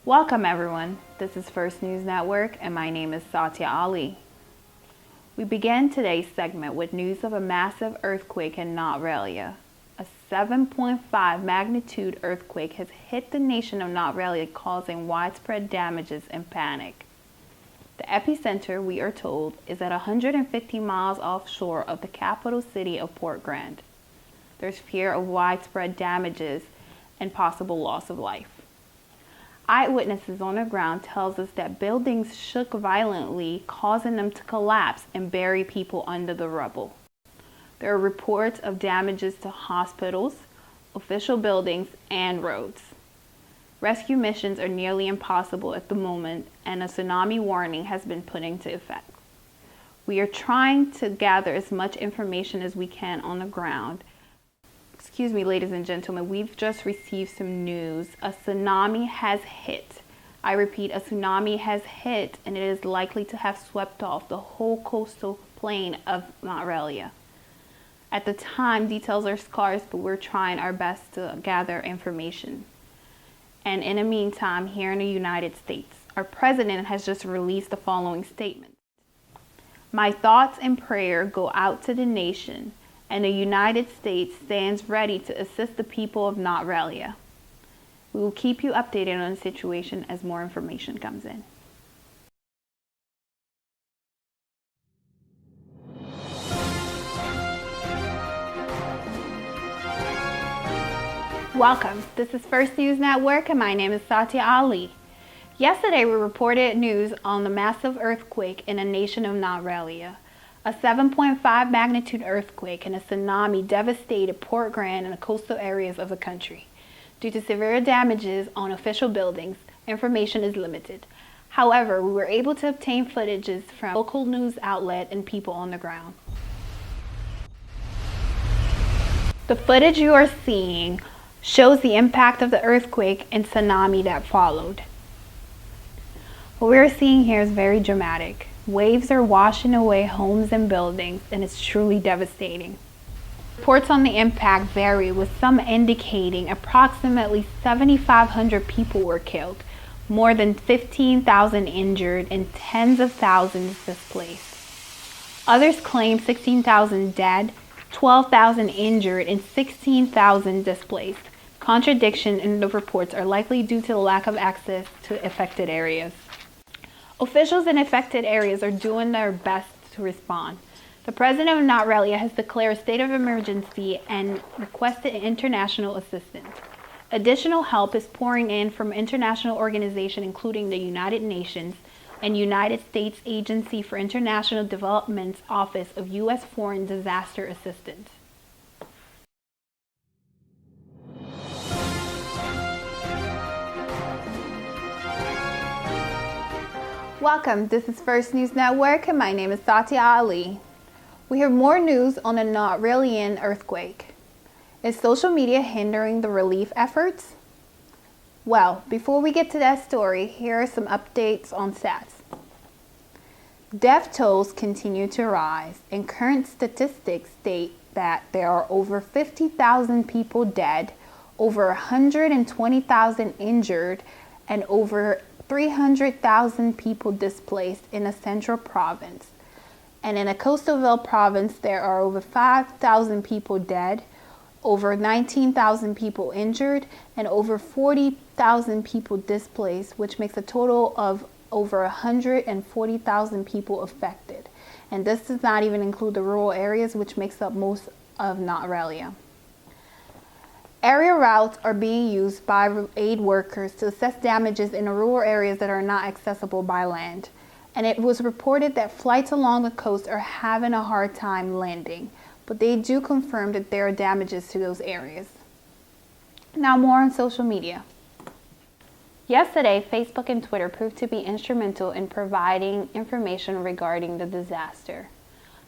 Welcome everyone, this is First News Network and my name is Satya Ali. We begin today's segment with news of a massive earthquake in Notrealia. A 7.5 magnitude earthquake has hit the nation of Notrealia, causing widespread damages and panic. The epicenter, we are told, is at 150 miles offshore of the capital city of Port Grand. There's fear of widespread damages and possible loss of life. Eyewitnesses on the ground tells us that buildings shook violently, causing them to collapse and bury people under the rubble. There are reports of damages to hospitals, official buildings, and roads. Rescue missions are nearly impossible at the moment, and a tsunami warning has been put into effect. We are trying to gather as much information as we can on the ground. Excuse me, ladies and gentlemen, we've just received some news. A tsunami has hit. I repeat, a tsunami has hit, and it is likely to have swept off the whole coastal plain of Notrealia. At the time, details are scarce, but we're trying our best to gather information. And in the meantime, here in the United States, our president has just released the following statement. My thoughts and prayer go out to the nation, and the United States stands ready to assist the people of Notrealia. We will keep you updated on the situation as more information comes in. Welcome, this is First News Network and my name is Satya Ali. Yesterday we reported news on the massive earthquake in the nation of Notrealia. A 7.5 magnitude earthquake and a tsunami devastated Port Grand and the coastal areas of the country. Due to severe damages on official buildings, information is limited. However, we were able to obtain footages from local news outlet and people on the ground. The footage you are seeing shows the impact of the earthquake and tsunami that followed. What we are seeing here is very dramatic. Waves are washing away homes and buildings, and it's truly devastating. Reports on the impact vary, with some indicating approximately 7,500 people were killed, more than 15,000 injured, and tens of thousands displaced. Others claim 16,000 dead, 12,000 injured, and 16,000 displaced. Contradiction in the reports are likely due to the lack of access to affected areas. Officials in affected areas are doing their best to respond. The president of Notrealia has declared a state of emergency and requested international assistance. Additional help is pouring in from international organizations including the United Nations and United States Agency for International Development's Office of U.S. Foreign Disaster Assistance. Welcome, this is First News Network and my name is Satya Ali. We have more news on the Notrealian earthquake. Is social media hindering the relief efforts? Well, before we get to that story, here are some updates on stats. Death tolls continue to rise, and current statistics state that there are over 50,000 people dead, over 120,000 injured, and over 300,000 people displaced in the central province. And in the Coastalville province, there are over 5,000 people dead, over 19,000 people injured, and over 40,000 people displaced, which makes a total of over 140,000 people affected. And this does not even include the rural areas, which makes up most of Notrealia. Area routes are being used by aid workers to assess damages in the rural areas that are not accessible by land. And it was reported that flights along the coast are having a hard time landing, but they do confirm that there are damages to those areas. Now more on social media. Yesterday, Facebook and Twitter proved to be instrumental in providing information regarding the disaster.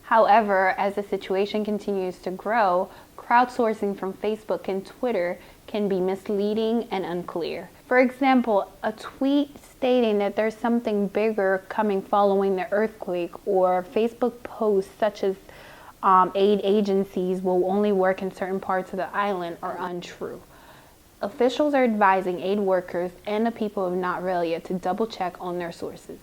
However, as the situation continues to grow, crowdsourcing from Facebook and Twitter can be misleading and unclear. For example, a tweet stating that there's something bigger coming following the earthquake, or Facebook posts such as aid agencies will only work in certain parts of the island are untrue. Officials are advising aid workers and the people of Notrealia to double check on their sources.